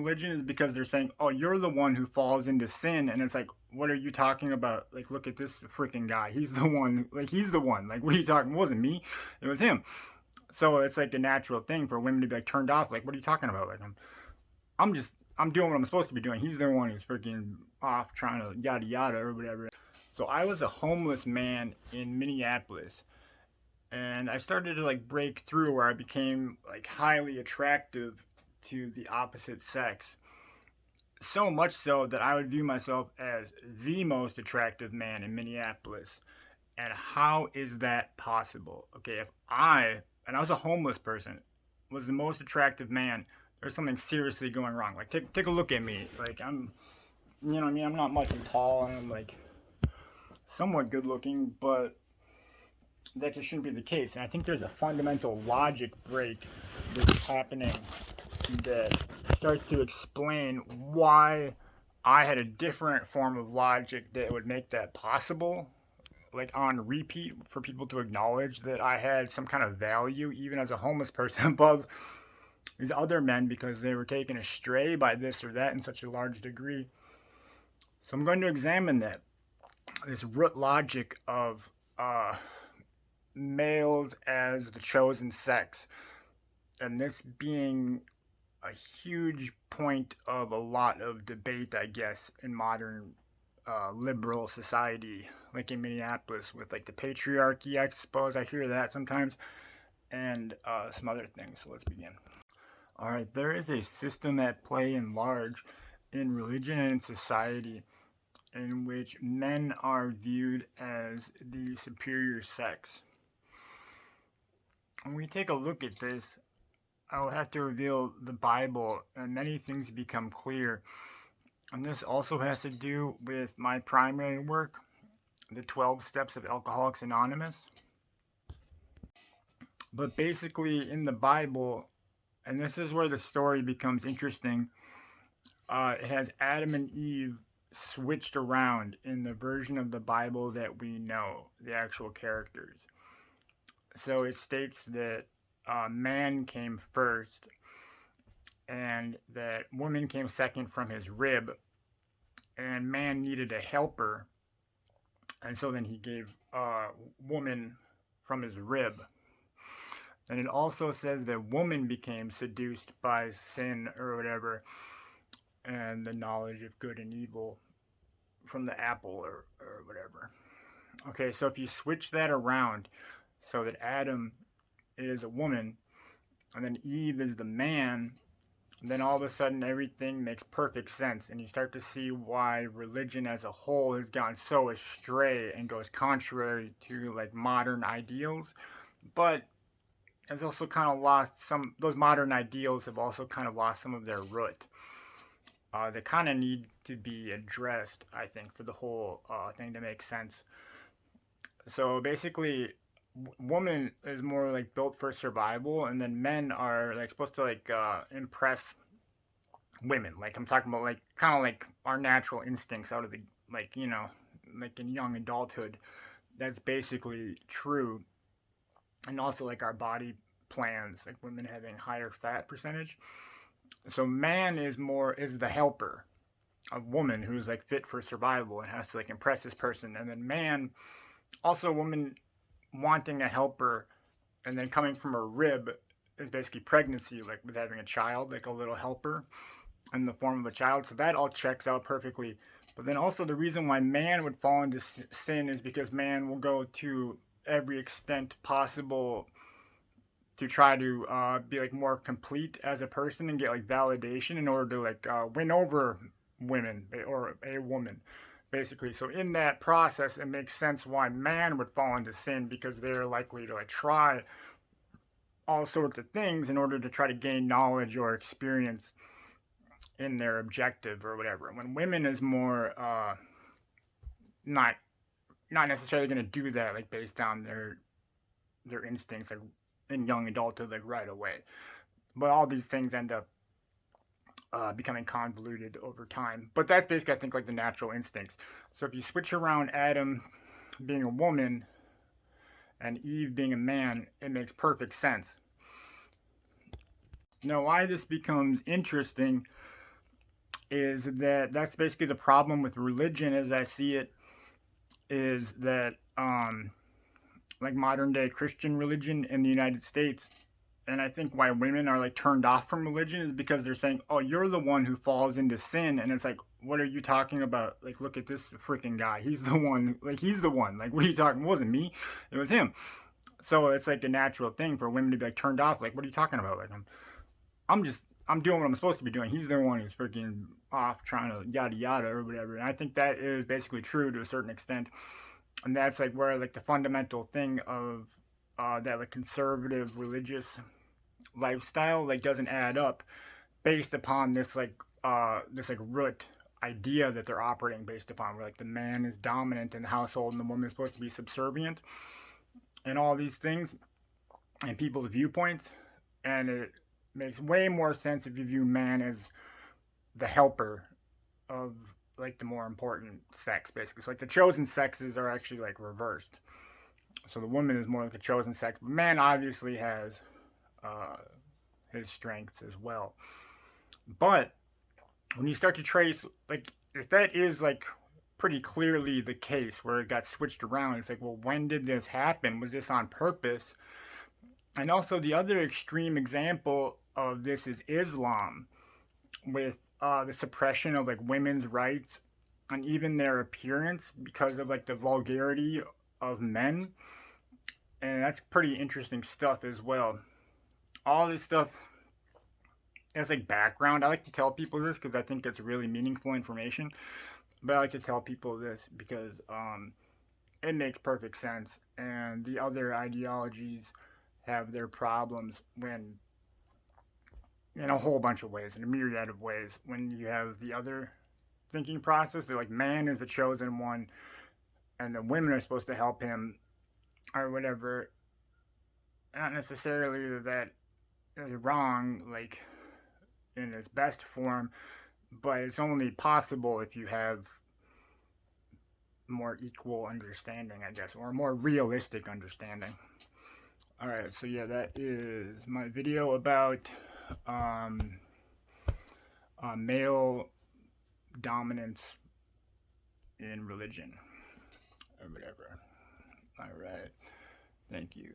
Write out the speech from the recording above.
religion is because they're saying, oh, you're the one who falls into sin. And it's like, what are you talking about? Like, look at this freaking guy. He's the one. Like, he's the one. Like, what are you talking? It wasn't me. It was him. So it's like a natural thing for women to be like turned off. Like, what are you talking about? Like, I'm just, I'm doing what I'm supposed to be doing. He's the one who's freaking off trying to yada yada or whatever. So I was a homeless man in Minneapolis, and I started to like break through where I became like highly attractive to the opposite sex. So much so that I would view myself as the most attractive man in Minneapolis. And how is that possible? Okay, if and I was a homeless person, was the most attractive man, there's something seriously going wrong. Like, take a look at me. Like, you know what I mean? I'm not much tall, and I'm like somewhat good looking, but that just shouldn't be the case. And I think there's a fundamental logic break that's happening that starts to explain why I had a different form of logic that would make that possible, like on repeat, for people to acknowledge that I had some kind of value, even as a homeless person, above these other men because they were taken astray by this or that in such a large degree. So I'm going to examine that, this root logic of males as the chosen sex, and this being a huge point of a lot of debate, I guess, in modern liberal society, like in Minneapolis with like the patriarchy. I suppose I hear that sometimes, and some other things. So let's begin. All right, there is a system at play in large in religion and society in which men are viewed as the superior sex. When we take a look at this, I will have to reveal the Bible, and many things become clear. And this also has to do with my primary work, the 12 Steps of Alcoholics Anonymous. But basically, in the Bible, and this is where the story becomes interesting, it has Adam and Eve switched around in the version of the Bible that we know, the actual characters. So it states that man came first and that woman came second from his rib, and man needed a helper, and so then he gave woman from his rib. And it also says that woman became seduced by sin or whatever, and the knowledge of good and evil from the apple or whatever. Okay, so if you switch that around so that Adam is a woman and then Eve is the man, then all of a sudden everything makes perfect sense, and you start to see why religion as a whole has gone so astray and goes contrary to like modern ideals. But has also kind of lost some, those modern ideals have also kind of lost some of their root. They kind of need to be addressed, I think, for the whole thing to make sense. So basically, woman is more like built for survival, and then men are like supposed to like impress women. Like I'm talking about like kind of like our natural instincts out of the, like, you know, like in young adulthood. That's basically true. And also like our body plans, like women having higher fat percentage. So man is the helper, a woman who's like fit for survival and has to like impress this person, and then man, also a woman wanting a helper, and then coming from a rib is basically pregnancy, like with having a child, like a little helper in the form of a child. So that all checks out perfectly. But then also the reason why man would fall into sin is because man will go to every extent possible to try to be like more complete as a person and get like validation in order to like win over women or a woman, basically. So in that process, it makes sense why man would fall into sin, because they're likely to like try all sorts of things in order to try to gain knowledge or experience in their objective or whatever. When women is more not not necessarily going to do that like based on their instincts like in young adulthood like right away. But all these things end up becoming convoluted over time. But that's basically, I think, like the natural instincts. So if you switch around Adam being a woman and Eve being a man, it makes perfect sense. Now, why this becomes interesting is that that's basically the problem with religion, as I see it, is that like modern day Christian religion in the United States, and I think why women are like turned off from religion is because they're saying, "Oh, you're the one who falls into sin," and it's like, "What are you talking about? Like, look at this freaking guy. He's the one. Like, he's the one. Like, what are you talking? It wasn't me. It was him." So it's like a natural thing for women to be like turned off. Like, what are you talking about? Like, I'm just I'm doing what I'm supposed to be doing. He's the one who's freaking off trying to yada yada or whatever. And I think that is basically true to a certain extent. And that's like where like the fundamental thing of that like conservative religious lifestyle like doesn't add up based upon this like root idea that they're operating based upon where like the man is dominant in the household and the woman is supposed to be subservient and all these things and people's viewpoints. And it makes way more sense if you view man as the helper of like the more important sex, basically. So like the chosen sexes are actually like reversed. So the woman is more like a chosen sex, but man obviously has uh, his strengths as well. But when you start to trace, like, if that is like pretty clearly the case where it got switched around, it's like, well, when did this happen? Was this on purpose? And also, the other extreme example of this is Islam, with the suppression of like women's rights and even their appearance because of like the vulgarity of men. And that's pretty interesting stuff as well. All this stuff as like background. I like to tell people this because I think it's really meaningful information. But I like to tell people this because it makes perfect sense. And the other ideologies have their problems when, in a whole bunch of ways, in a myriad of ways, when you have the other thinking process. They're like, man is the chosen one, and the women are supposed to help him, or whatever. Not necessarily that is wrong, like in its best form, but it's only possible if you have more equal understanding, I guess, or more realistic understanding. All right, so yeah, that is my video about um, male dominance in religion or whatever. All right, thank you.